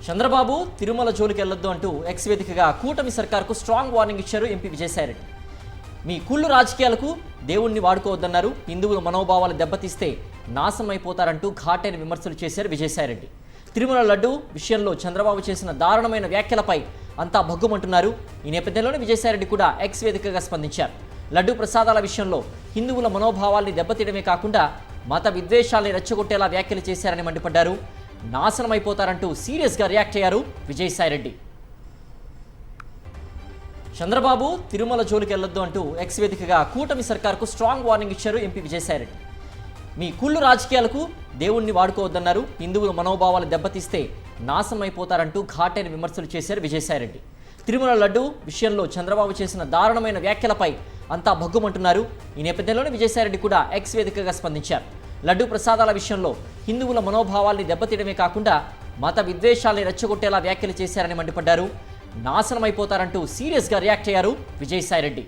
చంద్రబాబు తిరుమల జోలికి వెళ్లొద్దు అంటూ ఎక్స్ వేదికగా కూటమి సర్కార్కు స్ట్రాంగ్ వార్నింగ్ ఇచ్చారు ఎంపీ విజయసాయిరెడ్డి. మీ కుళ్ళు రాజకీయాలకు దేవుణ్ణి వాడుకోవద్దన్నారు. హిందువుల మనోభావాలు దెబ్బతీస్తే నాశనం అయిపోతారంటూ ఘాటైన విమర్శలు చేశారు విజయసాయిరెడ్డి. తిరుమల లడ్డు విషయంలో చంద్రబాబు చేసిన దారుణమైన వ్యాఖ్యలపై అంతా భగ్గుమంటున్నారు. ఈ నేపథ్యంలోనే విజయసాయిరెడ్డి కూడా ఎక్స్ వేదికగా స్పందించారు. లడ్డు ప్రసాదాల విషయంలో హిందువుల మనోభావాల్ని దెబ్బతీయడమే కాకుండా మత విద్వేషాల్ని రెచ్చగొట్టేలా వ్యాఖ్యలు చేశారని మండిపడ్డారు. నాశనం అయిపోతారంటూ సీరియస్గా రియాక్ట్ అయ్యారు విజయసాయిరెడ్డి. చంద్రబాబు తిరుమల జోలికి వెళ్లొద్దు అంటూ ఎక్స్ వేదికగా కూటమి సర్కార్కు స్ట్రాంగ్ వార్నింగ్ ఇచ్చారు ఎంపీ విజయసాయిరెడ్డి. మీ కుళ్ళు రాజకీయాలకు దేవుణ్ణి వాడుకోవద్దన్నారు. హిందువుల మనోభావాలు దెబ్బతీస్తే నాశనం అయిపోతారంటూ ఘాటైన విమర్శలు చేశారు విజయసాయిరెడ్డి. తిరుమల లడ్డు విషయంలో చంద్రబాబు చేసిన దారుణమైన వ్యాఖ్యలపై అంతా భగ్గుమంటున్నారు. ఈ నేపథ్యంలోనే విజయసాయిరెడ్డి కూడా ఎక్స్ వేదికగా స్పందించారు. లడ్డు ప్రసాదాల విషయంలో హిందువుల మనోభావాల్ని దెబ్బతీయడమే కాకుండా మత విద్వేషాల్ని రెచ్చగొట్టేలా వ్యాఖ్యలు చేశారని మండిపడ్డారు. నాశనం అయిపోతారంటూ సీరియస్గా రియాక్ట్ అయ్యారు విజయసాయిరెడ్డి.